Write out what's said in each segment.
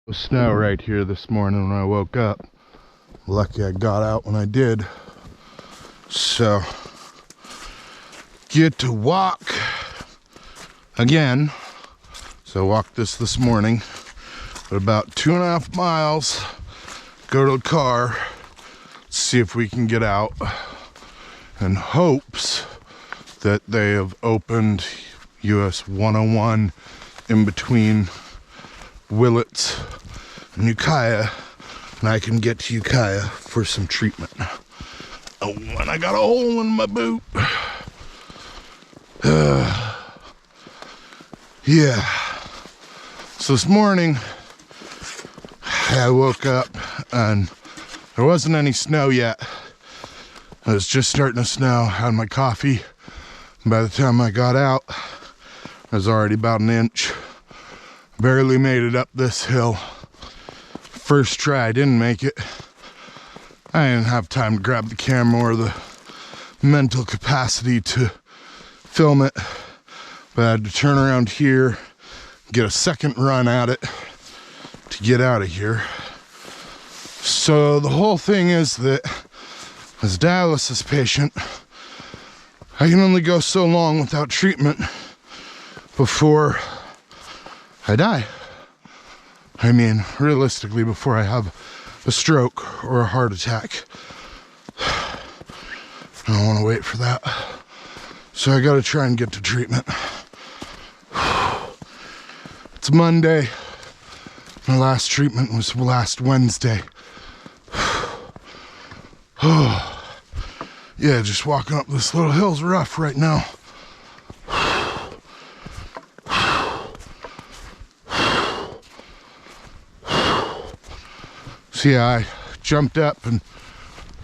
was snow right here this morning when I woke up. Lucky I got out when I did. So, get to walk again. So I walked this morning, but about 2.5 miles, go to the car, see if we can get out, in hopes that they have opened US 101 in between Willits and Ukiah, and I can get to Ukiah for some treatment. Oh, and I got a hole in my boot. Yeah. So this morning, I woke up and there wasn't any snow yet. It was just starting to snow. I had my coffee. By the time I got out, it was already about an inch. Barely made it up this hill. First try, I didn't make it. I didn't have time to grab the camera or the mental capacity to film it. But I had to turn around here, get a second run at it to get out of here. So the whole thing is that as a dialysis patient, I can only go so long without treatment before I die. I mean, realistically, before I have a stroke or a heart attack. I don't want to wait for that. So I got to try and get to treatment. It's Monday. My last treatment was last Wednesday. Yeah, just walking up this little hill's rough right now. So yeah, I jumped up and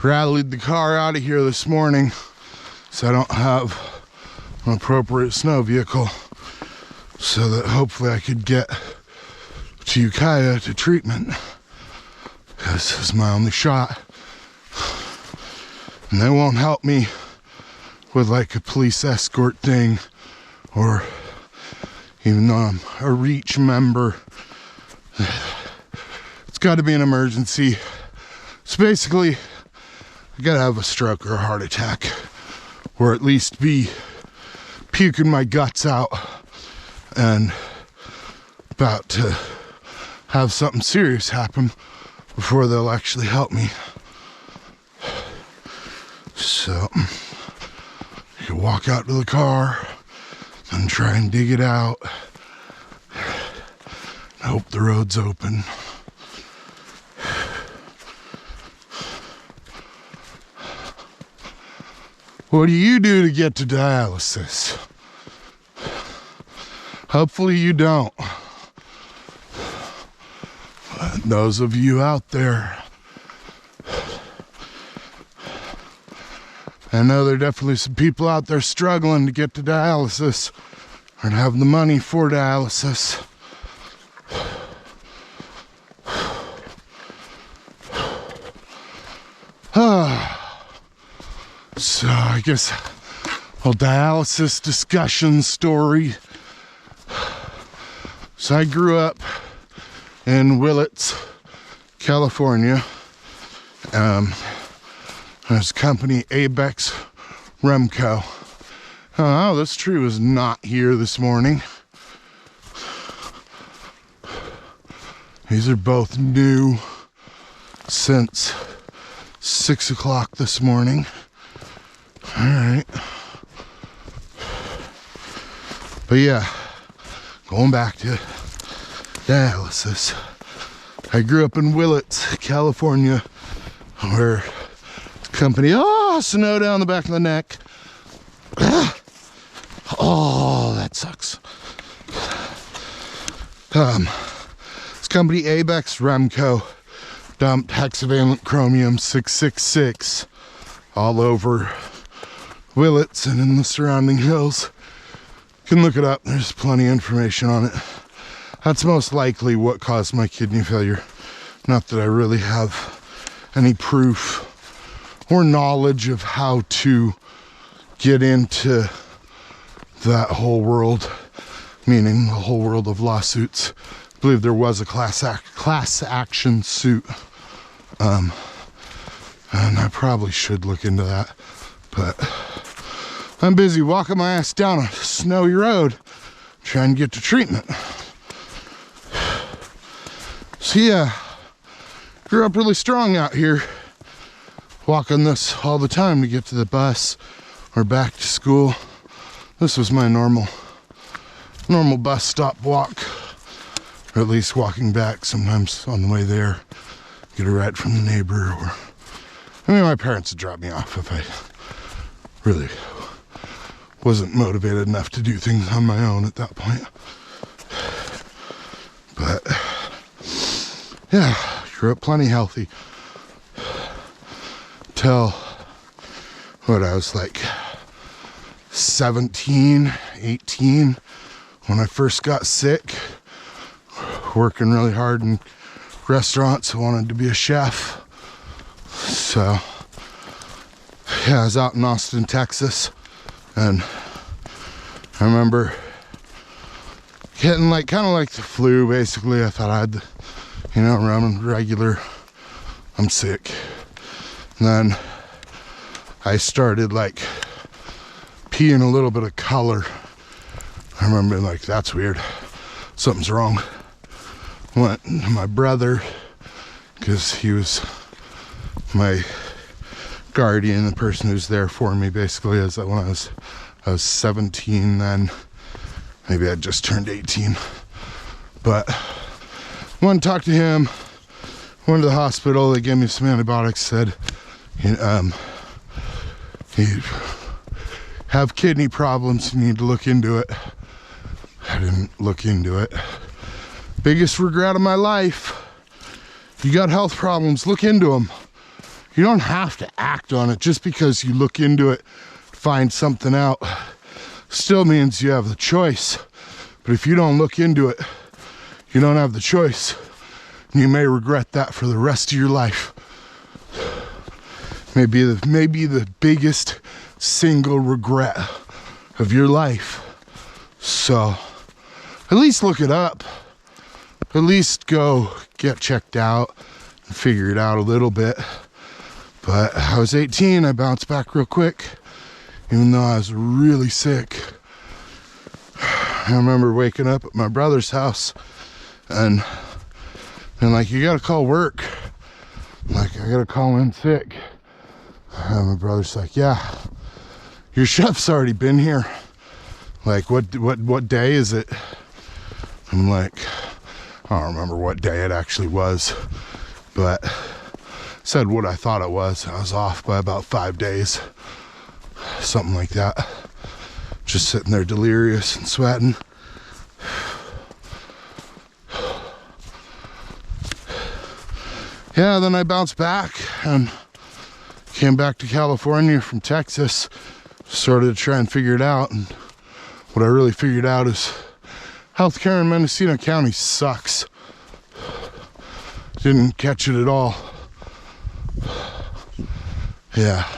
rallied the car out of here this morning so I don't have an appropriate snow vehicle, so that hopefully I could get to Ukiah to treatment. This is my only shot. And they won't help me with like a police escort thing, or even though I'm a REACH member, it's got to be an emergency. So basically, I gotta have a stroke or a heart attack, or at least be puking my guts out and about to have something serious happen before they'll actually help me. So, you walk out to the car and try and dig it out. I hope the road's open. What do you do to get to dialysis? Hopefully you don't. But those of you out there, I know there are definitely some people out there struggling to get to dialysis or to have the money for dialysis. So I guess a dialysis discussion story. So I grew up in Willits, California. There's a company, Abex, Remco. Oh, this tree was not here this morning. These are both new since 6 o'clock this morning. All right. But yeah, going back to dialysis. I grew up in Willits, California, where company, snow down the back of the neck. Oh, that sucks. This company, Abex Remco, dumped hexavalent chromium 666 all over Willits and in the surrounding hills. You can look it up, there's plenty of information on it. That's most likely what caused my kidney failure. Not that I really have any proof or knowledge of how to get into that whole world, meaning the whole world of lawsuits believe there was a class action suit. And I probably should look into that, but I'm busy walking my ass down a snowy road trying to get to treatment. So yeah, grew up really strong out here, walking this all the time to get to the bus or back to school. This was my normal bus stop walk, or at least walking back. Sometimes on the way there, get a ride from the neighbor, or I mean, my parents would drop me off if I really wasn't motivated enough to do things on my own at that point. But yeah, grew up plenty healthy till what, I was like 17, 18 when I first got sick, working really hard in restaurants. I wanted to be a chef. So yeah, I was out in Austin, Texas, and I remember getting like kind of like the flu. Basically, I thought I'd, you know, run regular, I'm sick. And then I started like peeing a little bit of color. I remember being like, that's weird, something's wrong. Went to my brother, because he was my guardian, the person who's there for me basically, as when I was 17 then. Maybe I'd just turned 18. But went to talk to him, went to the hospital, they gave me some antibiotics, said you have kidney problems, you need to look into it. I didn't look into it. Biggest regret of my life. You got health problems, look into them. You don't have to act on it just because you look into it, find something out. Still means you have the choice. But if you don't look into it, you don't have the choice. And you may regret that for the rest of your life. Maybe the biggest single regret of your life. So at least look it up. At least go get checked out and figure it out a little bit. But I was 18, I bounced back real quick, even though I was really sick. I remember waking up at my brother's house and like, you gotta call work. Like, I gotta call in sick. And my brother's like, yeah, your chef's already been here. Like, what day is it? I'm like, I don't remember what day it actually was, but said what I thought it was. I was off by about 5 days, something like that. Just sitting there delirious and sweating. Yeah, then I bounced back and came back to California from Texas, started to try and figure it out. And what I really figured out is healthcare in Mendocino County sucks. Didn't catch it at all. Yeah.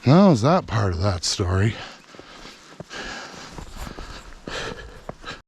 That was that part of that story.